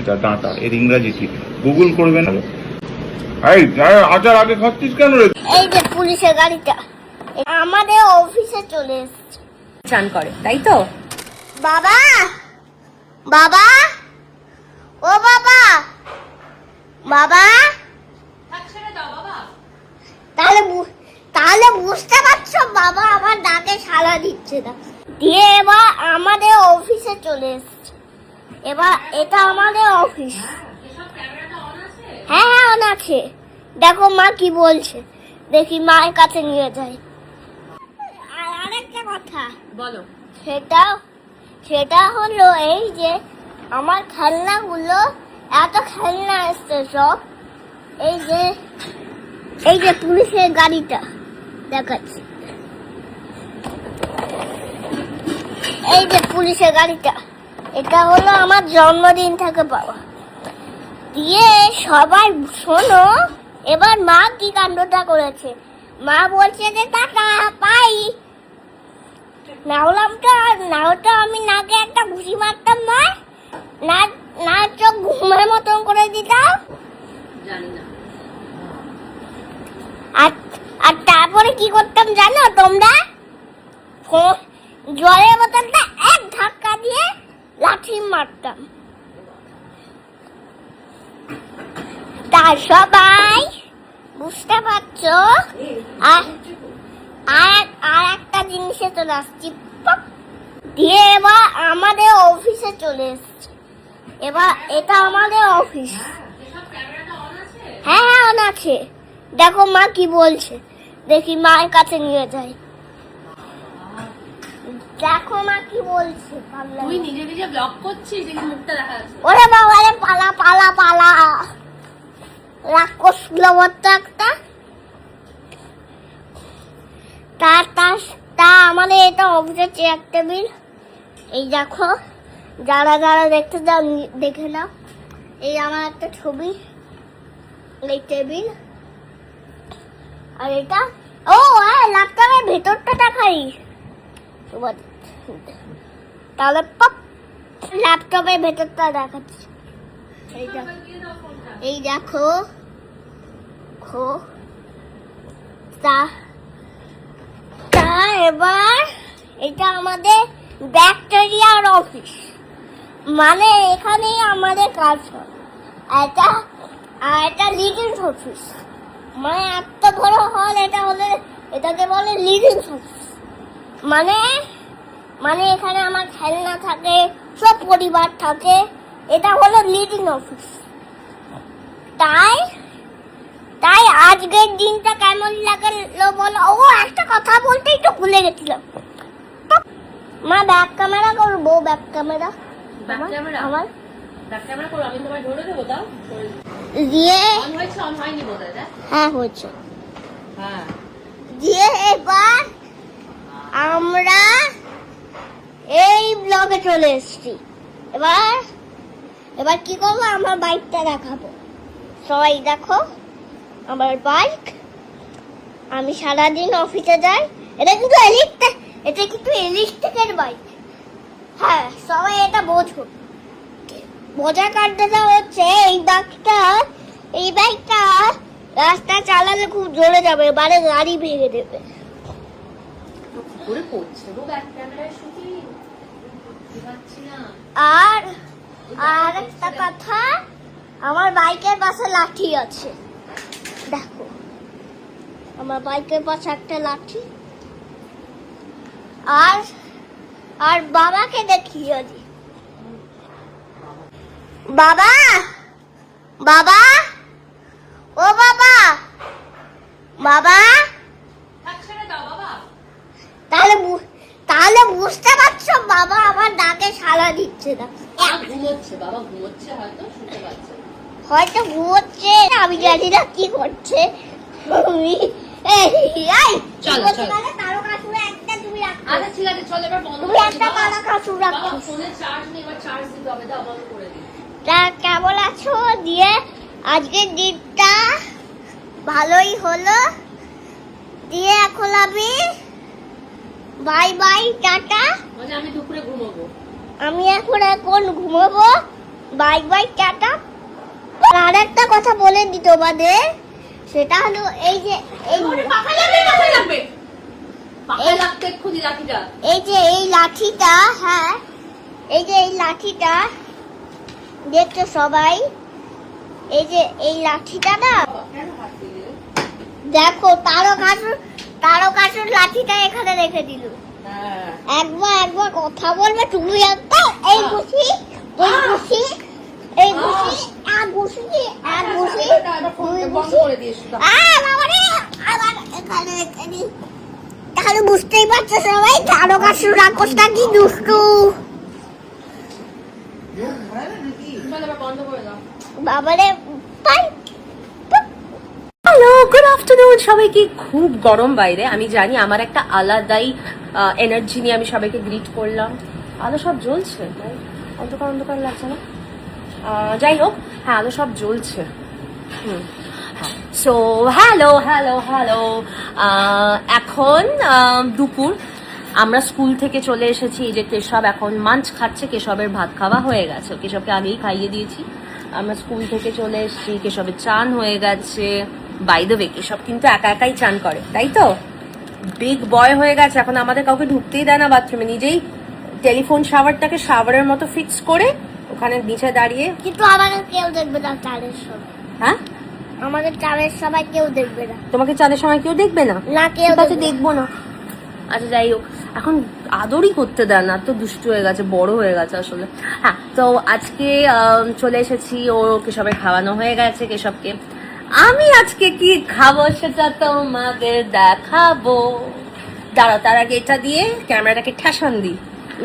এটা ডাঁটা এর ইংরাজি কি গুগল করবেন। এই আচার আগে খাচ্ছিস কেন রে? এই যে পুলিশের গাড়িটা আমাদের অফিসে চলে এসেছে। চান করে তাই তো? বাবা বাবা ও বাবা বাবা তাহলে বুঝতে পারছো বাবা আমার ডাকে সাড়া দিচ্ছে না। দিয়ে এবার আমাদের অফিসে চলে এসেছে। এবার এটা আমাদের অফিস। হ্যাঁ হ্যাঁ অন আছে। দেখো মা কি বলছে, দেখি মায়ের কাছে নিয়ে যাই। আর আরেকটা কথা বলো। সেটা হলো এই যে আমার খেলনাগুলো, এত খেলনা এসছে সব। এই যে পুলিশের গাড়িটা দেখাচ্ছি, এই যে পুলিশের গাড়িটা, এটা হলো আমার জন্মদিন থেকে পাওয়া। দিয়ে সবাই শোনো, এবার মা কি কাণ্ডটা করেছে। মা বলছে যে টাটা পাই, না হতো আমি নাকে একটা ঘুষি মারতাম, না চোখ ঘুমের মতন করে দিতাম। জানি না। আর তারপরে কি করতাম জানো তোমরা? জলের বোতলটা এক ধাক্কা দিয়ে লাঠি মারতাম। তার সবাই বুঝতে পারছো। আর একটা জিনিসে চলে আসছি। দিয়ে এবার আমাদের অফিসে চলে এসছে। এবার এটা আমাদের অফিস। হ্যাঁ হ্যাঁ অন আছে। দেখো মা কি বলছে, দেখি মায়ের কাছে নিয়ে যাই। দেখো মা কি বলছে। তুই নিজে নিজে ব্লগ করছিস, দেখি মুখটা দেখা যাচ্ছে। ওরে বাবা রে, পালা পালা পালা, রাক্ষস লবত্তা একটা। তা আমাদের এটা অফিসের চেয়ার টেবিল। এই দেখো, যারা যারা দেখতে যাও দেখে নাও। এই আমার একটা ছবি, এই টেবিল। আর এটা ল্যাপটপের ভেতরটা দেখাই। তাহলে ল্যাপটপের ভেতরটা দেখাচ্ছি। এই দেখো এবার এটা আমাদের ব্যাকটেরিয়ার অফিস, মানে এখানেই আমাদের কাজ হয়। এটা লিডিং অফিস, মানে এত বড় হল। এটাকে বলে লিডিং অফিস। মানে এখানে আমার খেলনা থাকে, সব পরিবার থাকে। এটা হলো লিডিং অফিস। তাই আজকের দিনটা কেমন লাগলো বলো। একটা কথা বলতে একটু ভুলে গেছিলাম। মা ব্যাক ক্যামেরা করবো, ব্যাক ক্যামেরা আমার দিয়ে হ্যাঁ হয়েছে। দিয়ে এবার আমরা এই ব্লগে চলে এসেছি। এবার কি করবো, আমার বাইকটা দেখাবো। সবাই দেখো আমার বাইক। আমি সারাদিন অফিসে যাই। এটা কিন্তু ইলেকট্রিকের বাইক। হ্যাঁ সবাই এটা বোঝো। বোঝার কারণটা হচ্ছে এই বাইকটা রাস্তা চালালে খুব জোরে যাবে, এবারে গাড়ি ভেঙে দেবে। আর একটা কথা, আমার বাইকের পাশে লাঠি আছে। দেখো আমার বাইকের পাশে একটা লাঠি। আর বাবাকে দেখিয়ে দি। বাবা বাবা ও বাবা বাবা, তাহলে বুঝতে পারছো বাবা আমার ডাকে সাড়া দিচ্ছে না। হয়তো ঘুমোচ্ছে, আমি জানি না কি করছে। কেমন আছো? দিয়ে আজকের দিনটা ভালোই হলো। দিয়ে এখন আমি বাই বাই টাটা। আমি দুপুরে ঘুমাবো। আমি এখন ঘুমাবো। Bye bye tata. আর একটা কথা বলে দিই তোমাদের, সেটা হলো এই যে এই পাখায় লাগবে, পাখায় লাগবে, পাখায় লাগতে খুঁজি লাঠিটা। এই যে এই লাঠিটা, হ্যাঁ এই যে এই লাঠিটা দেখছো সবাই, এই যে এই লাঠিটা না, দেখো তারকাসুর লাঠিটা এখানে রেখে দিল। একবার কথা বলবে তুমি একটা, এই ঘুষি ওই ঘুষি এই ঘুষি এক ঘুষি এক ঘুষি দুই ঘুষি। বাবারে আবার এখানে রেখে দিই। তাহলে বুঝতেই পারছো সবাই তারকাসুর রাক্ষসটা কি দুষ্টু। বাবারে পাই। হ্যালো, গুড আফটারনুন সবাইকে। খুব গরম বাইরে, আমি জানি। আমার একটা আলাদাই এনার্জি নিয়ে আমি সবাইকে গ্রিট করলাম। আলো সব জ্বলছে, অন্ধকার অন্ধকার লাগছে না? যাই হোক, হ্যাঁ আলো সব জ্বলছে। সো হ্যালো হ্যালো হ্যালো, এখন দুপুর। আমরা স্কুল থেকে চলে এসেছি। এই যে কেশব এখন মাঞ্চ খাচ্ছে, কেশবের ভাত খাওয়া হয়ে গেছে, কেশবকে আগেই খাইয়ে দিয়েছি। আমরা স্কুল থেকে চলে এসেছি, কেশবের চান হয়ে গেছে। বাই দ্য ওয়ে, কেশব কিন্তু একা একাই চান করে, তাই তো? বিগ বয় হয়ে গেছে, এখন আমাদের কাউকে ঢুকতেই দেয় না বাথরুমে। নিজেই টেলিফোন শাওয়ারটাকে শাওয়ারের মতো ফিক্স করে ওখানে নিচে দাঁড়িয়ে। কিন্তু আমাদের কেউ দেখবে না চালের সময়। হ্যাঁ, আমাদের চালের সময় কেউ দেখবে না। তোমাকে চাঁদের সময় কেউ দেখবে না? না, কেউ ঠিক আছে, দেখবে না। দেখবো না। আচ্ছা যাই হোক, এখন আদরই করতে দেয় না, তো দুষ্টু হয়ে গেছে, বড় হয়ে গেছে আসলে। হ্যাঁ, তো আজকে চলে এসেছি, ও কেশবের খাওয়ানো হয়ে গেছে কেশবকে। আমি আজকে কি খাবো সেটা তোমাদের দেখাবো। দাঁড়াও, তার আগে এটা দিয়ে ক্যামেরাটাকে ঠেসান দিই,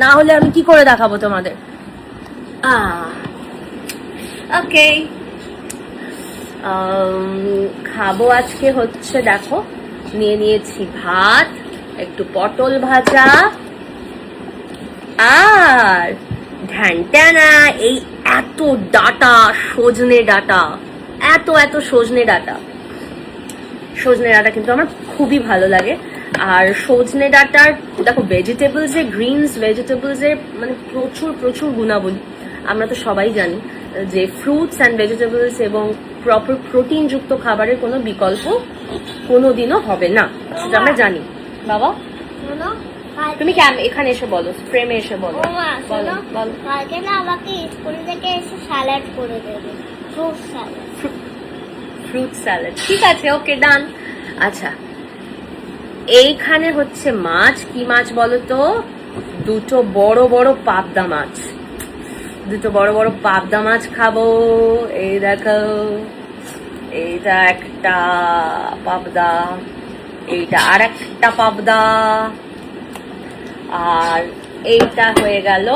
না হলে আমি কি করে দেখাবো তোমাদের। ওকে, খাবো আজকে হচ্ছে, দেখো নিয়ে নিয়েছি ভাত, একটু পটল ভাজা, আর ঢ্যানট্যানা এই এত ডাটা, সজনে ডাটা, এত সজনে ডাটা। সজনে ডাটা কিন্তু আমার খুবই ভালো লাগে। আর সজনে ডাটার দেখো ভেজিটেবলসে, গ্রিনস ভেজিটেবলসের মানে প্রচুর গুণাবলী। আমরা তো সবাই জানি যে ফ্রুটস অ্যান্ড ভেজিটেবলস এবং প্রপার প্রোটিনযুক্ত খাবারের কোনো বিকল্প কোনোদিনও হবে না, সেটা আমরা জানি। বাবা শোনো, তুমি এখানে এসে বলো, ফ্রেমে এসে বলো। বলো বলো। কালকে না আমাকে স্কুল থেকে এসে স্যালাড করে দেবে, ফ্রুট স্যালাড। ফ্রুট স্যালাড, ঠিক আছে, ওকে ডান। আচ্ছা, এইখানে হচ্ছে মাছ। কি মাছ বলো তো? দুটো বড় পাবদা মাছ। দুটো বড় পাবদা মাছ খাবো। এই দেখো, এইটা একটা পাবদা, এইটা আর একটা পাবদা, আর এইটা হয়ে গেল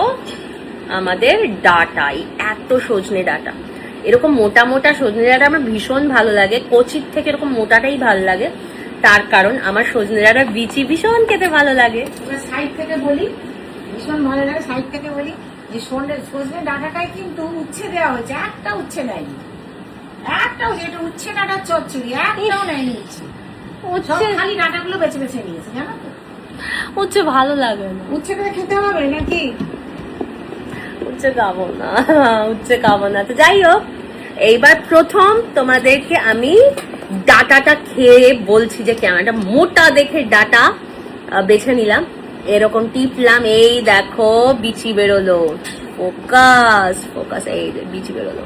আমাদের ডাটা। এত সজনে ডাটা, এরকম মোটা সজনে ডাটা আমার ভীষণ ভালো লাগে। কচির থেকে এরকম মোটাটাই ভালো লাগে, তার কারণ আমার সজনে ডাটা বিচি ভীষণ খেতে ভালো লাগে। সাইড থেকে বলি, ভীষণ ভালো লাগে। সাইড থেকে বলি যে সজনে ডাঁটাটাই কিন্তু উচ্ছে দেওয়া হয়েছে, একটা উচ্ছে নেয়নি, একটা এটা উচ্ছে ডাঁটার চচ্চড়ি, একটাও নেয়নি উচ্ছে। সব খালি ডাঁটাগুলো বেছে নিয়েছে, জানো তো? উচ্ছে ভালো লাগে না। উচ্ছে করে খেতে হবে নাকি? উচ্ছে খাবো না। তো যাই হোক, এইবার প্রথম তোমাদেরকে আমি ডাটাটা খেয়ে বলছি যে কেমন। একটা মোটা দেখে ডাটা বেছে নিলাম, এরকম টিপলাম, এই দেখো বিচি বেরোলো। ফোকাস, এই বিচি বেরোলো।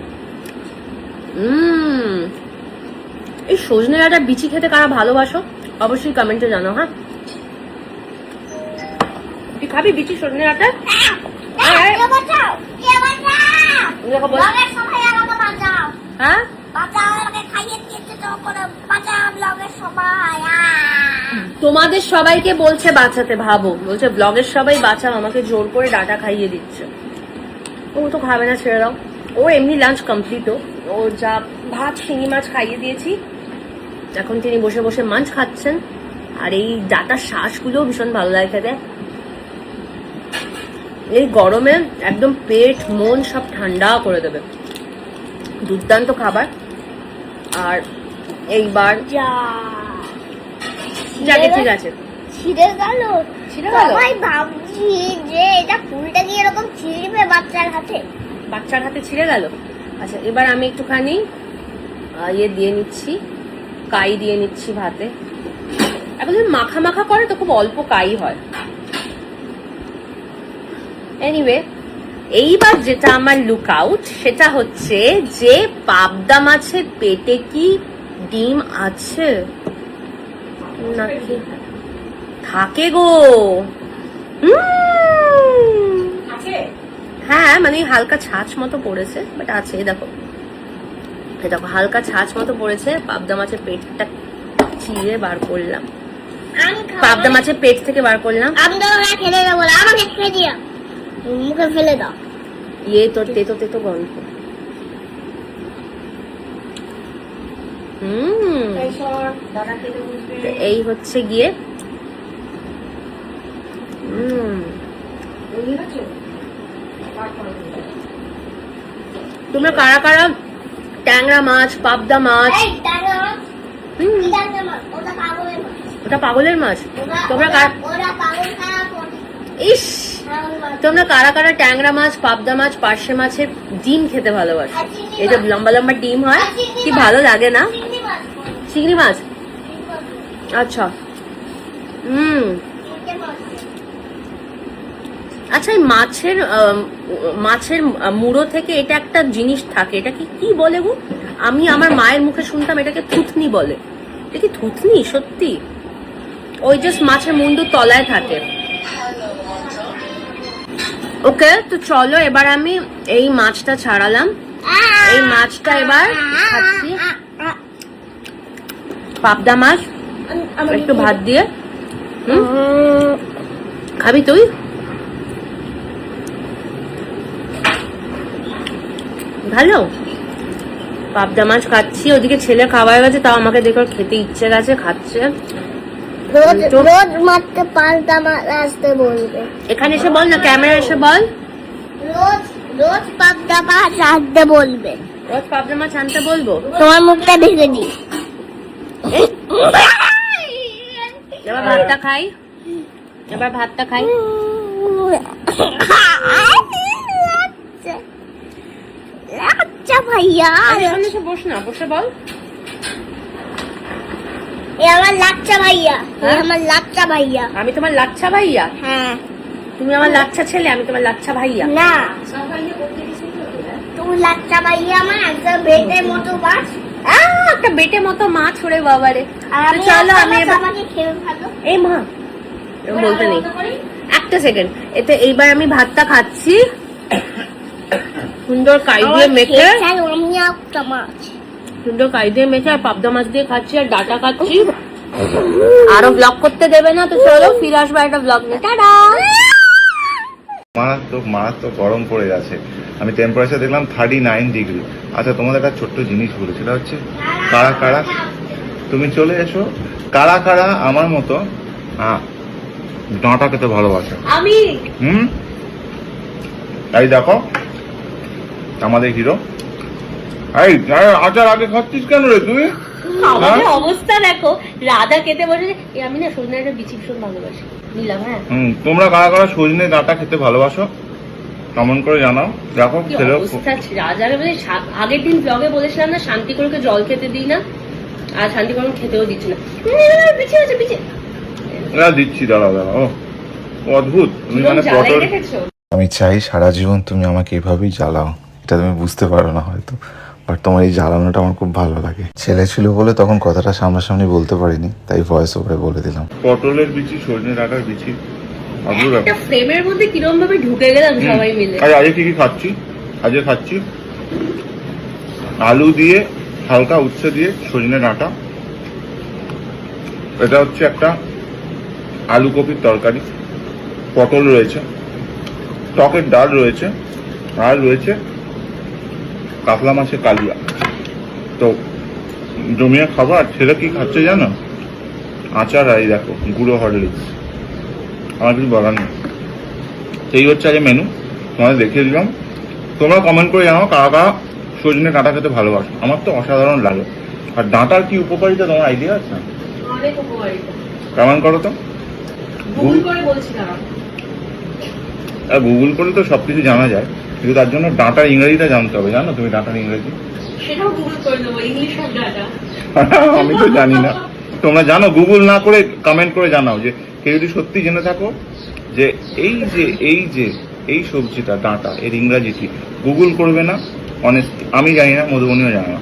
এই সজনে ডাটা বিচি খেতে কারা ভালোবাসো অবশ্যই কমেন্টে জানো। হ্যাঁ, তুই খাবি বিচি সজনে ডাটা? হ্যাঁ, তোমাদের সবাইকে বলছে বাঁচাতে, ভাবো, বলছে ব্লগের সবাই বাঁচাও, আমাকে জোর করে ডাটা খাইয়ে দিচ্ছে। ও তো খাবে না, ছেড়ে দাও। ও এমনি লাঞ্চ কমপ্লিট, ও যা ভাত শিঙি মাছ খাইয়ে দিয়েছি, এখন তিনি বসে বসে মাছ খাচ্ছেন। আর এই ডাটার শ্বাসগুলো ভীষণ ভালো লাগে খেতে। এই গরমে একদম পেট মন সব ঠান্ডা করে দেবে, দুর্দান্ত খাবার। আর এইবার যাকে ঠিক আছে, ছিঁড়ে গেল। সবাই ভাবছি যে এটা ফুলটা কি এরকম ছিঁড়বে বাচ্চার হাতে। বাচ্চার হাতে ছিঁড়ে গেল। আচ্ছা, এবার আমি একটুখানি ইয়ে দিয়ে নিচ্ছি, কাই দিয়ে নিচ্ছি ভাতে। এখন যদি মাখা মাখা করে তো খুব অল্প কাই হয়। এনিওয়ে, এইবার যেটা আমার লুক আউট সেটা হচ্ছে যে পাবদা মাছের পেটে কি ডিম আছে নাকি? থাকে গো। আছে? হ্যাঁ, মানে হালকা ছাঁচ মতো পড়েছে, বাট আছে। দেখো, এই দেখো, হালকা ছাঁচ মতো পড়েছে। পাবদা মাছের পেটটা চিড়ে বার করলাম, আমি খাবো পাবদা না। মাছের পেট থেকে বার করলাম। আমি তো ওরা খেলে দেবো না, আমাকে খেয়ে দিও, মুখে ফেলে দাও। ইয়ে তোর তেতো তেতো গল্প। এই সর, দাদা খেতে বুঝবে। তো এই হচ্ছে গিয়ে বুঝলি গেছো? পার করো। তোমরা কারা কারা ট্যাংরা মাছ, পাবদা মাছ, এই দাঁড়া, হুম, দাঁড়া মা, ওটা পাগলের মাছ। ওটা পাগলের মাছ, তোমরা কারা, ওরা পাগল খাওয়া করে। ইস, তোমরা কারা কারা ট্যাংরা মাছ, পাবদা মাছ, পার্শে মাছের ডিম খেতে ভালোবাসো? এই যে লম্বা লম্বা ডিম হয়, কি ভালো লাগে না? চিংড়ি মাছ করে। চিংড়ি মাছ, আচ্ছা। চিংড়ি মাছ। আচ্ছা, এই মাছের মুড়ো থেকে এটা একটা জিনিস থাকে, এটা কি বলে গো? আমি আমার মায়ের মুখে শুনতাম এটাকে থুতনি বলে। এটা কি থুতনি সত্যি? ওই যে মাছের মুন্ডুর তলায় থাকে। ওকে, তো চলো এবার আমি এই মাছটা ছাড়ালাম। এই মাছটা এবার খাচ্ছি, পাবদা মাছ, একটু ভাত দিয়ে। খাবি তুই? ভালো, পাবদা মাছ খাচ্ছি। ওদিকে ছেলে খাওয়া হয়ে গেছে, তাও আমাকে দেখে ওর খেতে ইচ্ছে গেছে, খাচ্ছে। রোজ রোজ মারতে পাল্টা মাছ আসতে বলবে। এখানে এসে বল না, ক্যামেরা এসে বল। রোজ রোজ পাবদা মাছ আসতে বলবে। রোজ পাবদা মাছ আনতে বলবো। তোমার মুখটা ঢেকে দি। এবার ভাতটা খাই, এবার ভাতটা খাই। আচ্ছা ভাইয়া, এখানে এসে বস না, বসে বল। এ আমার লাচ্চা ভাইয়া, এ আমার লাচ্চা ভাইয়া। আমি তোমার লাচ্ছা ভাইয়া? হ্যাঁ। তুমি আমার লাচ্ছা ছেলে, আমি তোমার লাচ্ছা ভাইয়া। না, তুমি লাচ্চা ভাইয়া আমার একটা বেটের মতো মাছ। একটা বেটে মতো মাছ, ওরে বাবারে। আর তো আমি চলো, আমি এবার আমাকে খেয়ে ভালো। এই মা, এরকম বলতে নেই। একটা সেকেন্ড, এতে এইবার আমি ভাতটা খাচ্ছি সুন্দর কাই দিয়ে মেখে, আমি একটা মাছ সুন্দর কাই দিয়ে মেখে, আর পাবদা মাছ দিয়ে খাচ্ছি, আর ডাটা খাচ্ছি। আরো ব্লগ করতে দেবে না, তো চলো ফিরে আসবো একটা ব্লগ নিয়ে। টাটা। মারাত্মক মারাত্মক গরম পড়ে গেছে। আমি টেম্পারেচার দেখলাম 39 ডিগ্রি। আচ্ছা, তোমাদের একটা ছোট্ট জিনিস বলি, সেটা হচ্ছে কারা কারা, তুমি চলে এসো, কারা কারা আমার মতো ডাঁটা খেতে ভালোবাসে। আমি এই দেখো আমাদের হিরো। এই আচার আগে খাচ্ছিস কেন রে তুই? আমাদের অবস্থা দেখো, রাধা খেতে বসে। আমি না সজনে একটা বিচি ভীষণ ভালোবাসি, নিলাম। হ্যাঁ, তোমরা কারা কারা সজনে ডাঁটা খেতে ভালোবাসো কমেন্ট করে জানাও। দেখো কি ছেলে অবস্থা। রাজাকে মানে আগের দিন ব্লগে বলেছিলাম না, শান্তি করে জল খেতে দিই না, আর শান্তি করে খেতেও দিচ্ছি না। বিচি আছে, বিচি দিচ্ছি, দাঁড়াও দাঁড়াও। ও অদ্ভুত। তুমি মানে জ্বালাই পটল, রেখেছো। আমি চাই সারা জীবন তুমি আমাকে এভাবেই জ্বালাও। এটা তুমি বুঝতে পারো না হয়তো, বাট তোমার এই জ্বালানোটা আমার খুব ভালো লাগে। ছেলে ছিল বলে তখন কথাটা সামনাসামনি বলতে পারিনি, তাই ভয়েস ওভারে বলে দিলাম। পটলের বিচি, সজনে ডাঁটার বিচি, অদ্ভুত একটা ফ্রেমের মধ্যে কিরকম ভাবে ঢুকে গেলাম সবাই মিলে। আর আজকে কি কি খাচ্ছি? আজকে খাচ্ছি আলু দিয়ে, হালকা উচ্ছে দিয়ে সজনে ডাঁটা। এটা হচ্ছে একটা আলু কপির তরকারি, পটল রয়েছে, টকের ডাল রয়েছে, আর রয়েছে কাতলা মাছের কালিয়া। তো জমিয়ে খাবো। আর ছেলে কি খাচ্ছে জানো? আচার। আর এই দেখো গুঁড়ো হরলিক্স। আমার কিছু বলার নেই। এই হচ্ছে আজ মেনু, তোমাদের দেখিয়ে দিলাম। তোমরা কমেন্ট করে জানাও কারা কারা সজনে ডাঁটা খেতে ভালোবাসো। আমার তো অসাধারণ লাগে। আর ডাঁটার কি উপকারিতা তোমার আইডিয়া আছে? অনেক উপকারিতা। কমেন্ট করো তো। গুগল করে বলছি না। গুগল করলে তো সবকিছু জানা যায়। কিন্তু তার জন্য ডাঁটার ইংরেজিটা জানতে হবে, জানো তুমি ডাঁটার ইংরেজি? সেটাও গুগল করে দেবো, ইংলিশ আর ডাটা। আমি তো জানি না, তোমরা জানো? গুগল না করে কমেন্ট করে জানাও যে কেউ যদি সত্যি জেনে থাকো যে এই সবজিটা ডাঁটা এর ইংরাজি কি। গুগল করবে না, অনেস্ট আমি জানি না, মধুবনীও জানে না।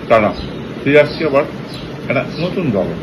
তারা ফিরে আসছি আবার একটা নতুন ব্লগে।